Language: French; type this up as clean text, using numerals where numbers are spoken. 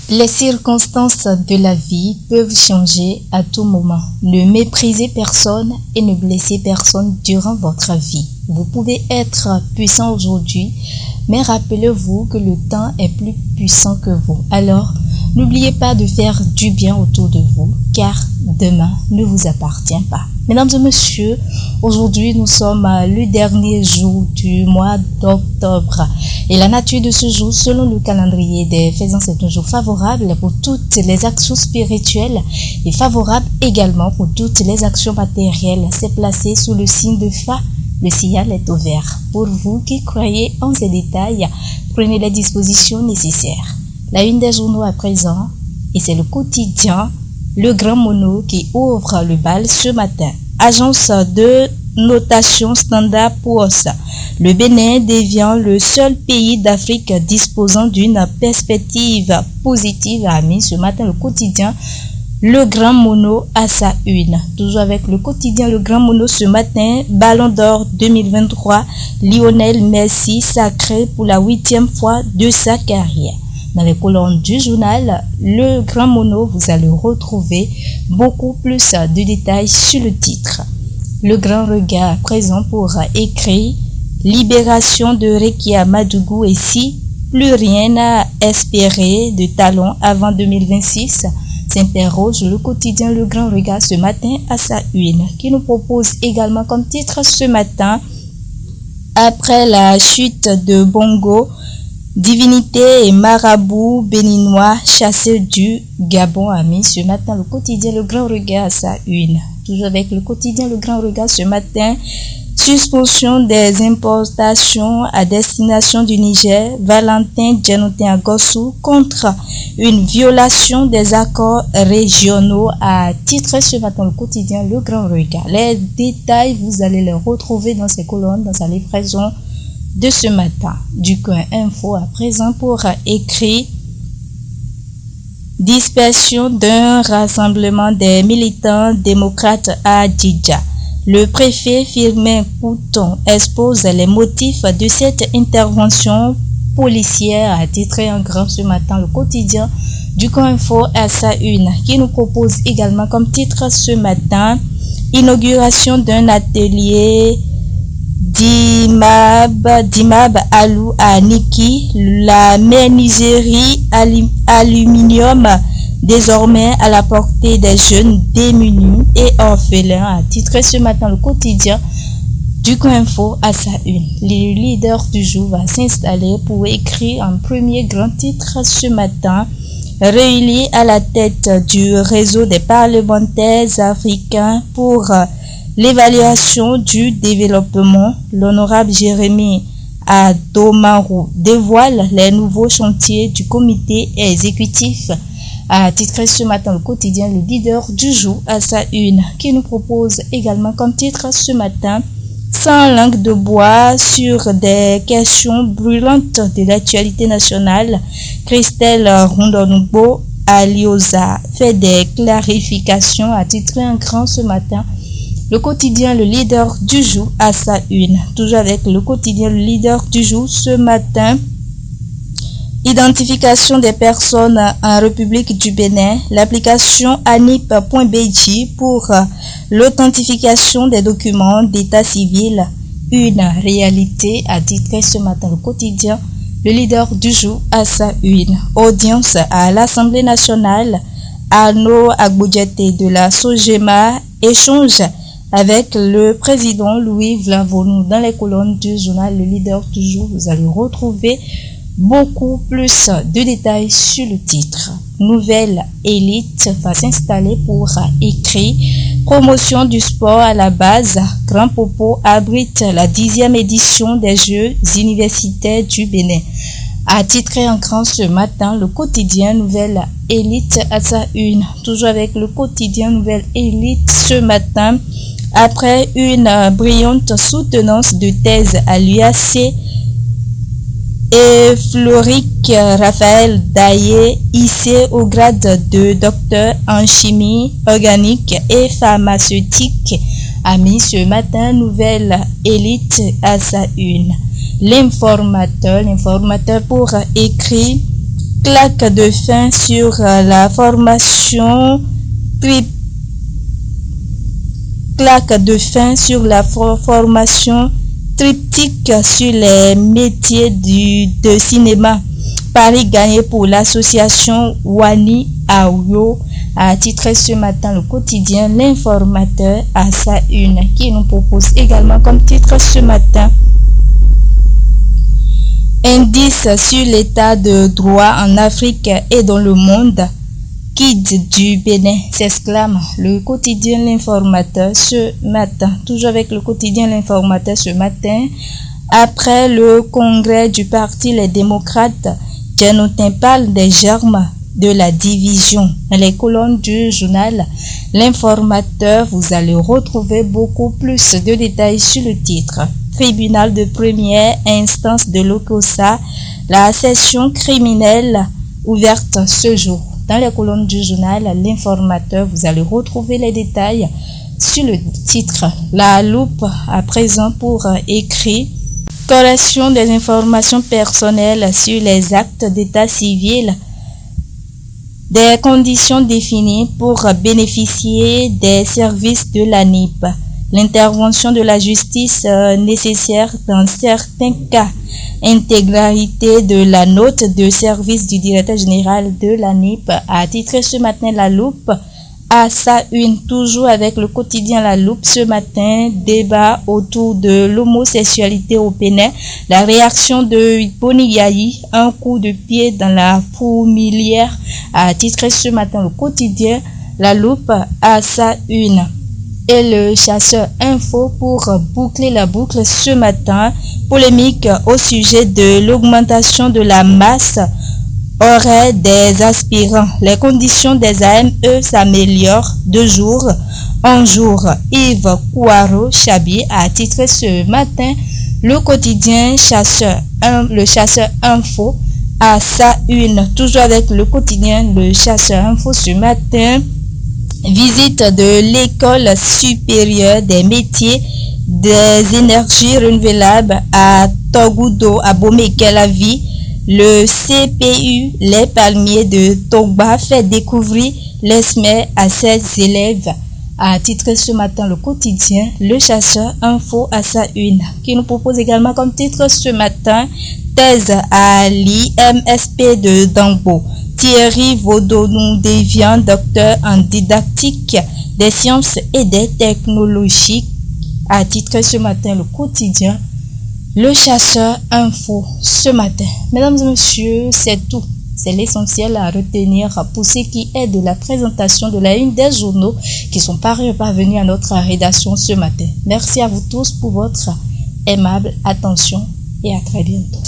Les circonstances de la vie peuvent changer à tout moment. Ne méprisez personne et ne blessez personne durant votre vie. Vous pouvez être puissant aujourd'hui, mais rappelez-vous que le temps est plus puissant que vous. Alors, n'oubliez pas de faire du bien autour de vous, car demain ne vous appartient pas. Mesdames et messieurs, aujourd'hui nous sommes le dernier jour du mois d'octobre. Et la nature de ce jour, selon le calendrier des faisans, c'est un jour favorable pour toutes les actions spirituelles et favorable également pour toutes les actions matérielles. C'est placé sous le signe de Fa. Le signal est ouvert. Pour vous qui croyez en ces détails, prenez les dispositions nécessaires. La une des journaux à présent, et c'est le quotidien Le Grand Mono qui ouvre le bal ce matin. Agence de notation Standard & Poor's. Le Bénin devient le seul pays d'Afrique disposant d'une perspective positive, a mis ce matin le quotidien Le Grand Mono à sa une. Toujours avec le quotidien Le Grand Mono ce matin, Ballon d'Or 2023, Lionel Messi sacré pour la 8e fois de sa carrière. Dans les colonnes du journal Le Grand Mono, vous allez retrouver beaucoup plus de détails sur le titre. Le Grand Regard présent pour écrire Libération de Rekia Madougou et si plus rien à espérer de talent avant 2026, s'interroge le quotidien Le Grand Regard ce matin à sa une, qui nous propose également comme titre ce matin, après la chute de Bongo, divinité et marabout béninois chassés du Gabon, a mis ce matin le quotidien Le Grand Regard à sa une. Toujours avec le quotidien Le Grand Regard ce matin, suspension des importations à destination du Niger, Valentin Djanotin Agossou contre une violation des accords régionaux, a titré ce matin le quotidien Le Grand Regard. Les détails, vous allez les retrouver dans ces colonnes, dans sa livraison de ce matin. Du coin info à présent pour écrire dispersion d'un rassemblement des militants démocrates à Djidja. Le préfet Firmin Couton expose les motifs de cette intervention policière, a titré en grand ce matin le quotidien du coin info à sa une, qui nous propose également comme titre ce matin inauguration d'un atelier d'Imab Alou à Niki, la menuiserie aluminium désormais à la portée des jeunes démunis et orphelins, a titré ce matin le quotidien du coin info à sa une. Le leader du jour va s'installer pour écrire un premier grand titre ce matin, réuni à la tête du réseau des parlementaires africains pour l'évaluation du développement. L'honorable Jérémy Adomarou dévoile les nouveaux chantiers du comité exécutif, a titré ce matin le quotidien Le leader du jour à sa une, qui nous propose également comme titre ce matin sans langue de bois sur des questions brûlantes de l'actualité nationale. Christelle Rondonoubo Alioza fait des clarifications, a titré un grand ce matin le quotidien Le leader du jour à sa une. Toujours avec le quotidien Le leader du jour ce matin, identification des personnes en République du Bénin, l'application anip.bj pour l'authentification des documents d'état civil, une réalité, a titré ce matin le quotidien Le leader du jour à sa une. Audience à l'Assemblée nationale, Arnaud Agbodjete de la Sogema échange avec le président Louis Vlavonou. Dans les colonnes du journal Le leader du jour, vous allez retrouver beaucoup plus de détails sur le titre. Nouvelle élite va s'installer pour écrire promotion du sport à la base. Grand Popo abrite la 10e édition des Jeux universitaires du Bénin, a titré en grand ce matin le quotidien Nouvelle élite à sa une. Toujours avec le quotidien Nouvelle élite ce matin, après une brillante soutenance de thèse à l'UAC, et Floric Raphaël Daillé, hissé au grade de docteur en chimie organique et pharmaceutique, a mis ce matin Nouvelle élite à sa une. L'informateur pour écrire claque de fin sur la formation formation triptyque sur les métiers de cinéma. Paris gagné pour l'association Wani Aoyo, a titré ce matin le quotidien L'Informateur à sa une, qui nous propose également comme titre ce matin: indice sur l'état de droit en Afrique et dans le monde. Guide du Bénin, s'exclame le quotidien L'Informateur ce matin. Toujours avec le quotidien L'Informateur ce matin. Après le congrès du parti Les Démocrates, Djanotin parle des germes de la division. Dans les colonnes du journal L'Informateur, vous allez retrouver beaucoup plus de détails sur le titre. Tribunal de première instance de l'Okosa, la session criminelle ouverte ce jour. Dans les colonnes du journal L'Informateur, vous allez retrouver les détails sur le titre. La loupe à présent pour écrit: correction des informations personnelles sur les actes d'état civil, des conditions définies pour bénéficier des services de l'ANIP, l'intervention de la justice nécessaire dans certains cas, intégralité de la note de service du directeur général de l'ANIP, a titré ce matin La Loupe à sa une. Toujours avec le quotidien La Loupe ce matin, débat autour de l'homosexualité au Bénin, la réaction de Boniyayi, un coup de pied dans la fourmilière, a titré ce matin le quotidien La Loupe à sa une. Et le chasseur info pour boucler la boucle ce matin, polémique au sujet de l'augmentation de la masse horaire des aspirants. Les conditions des AME s'améliorent de jour en jour. Yves Kouaro Chabi a titré ce matin le quotidien le chasseur info à sa une. Toujours avec le quotidien Le Chasseur info ce matin. Visite de l'école supérieure des métiers des énergies renouvelables à Togudo, à Bomé-Kelavi. Le CPU Les Palmiers de Togba fait découvrir l'ESMER à ses élèves, a titré ce matin le quotidien Le Chasseur info à sa une, qui nous propose également comme titre ce matin: thèse à l'IMSP de Dambo. Thierry Vaudonou devient docteur en didactique des sciences et des technologies, a titré ce matin le quotidien Le Chasseur info ce matin. Mesdames et messieurs, c'est tout. C'est l'essentiel à retenir pour ce qui est de la présentation de la une des journaux qui sont parvenus à notre rédaction ce matin. Merci à vous tous pour votre aimable attention et à très bientôt.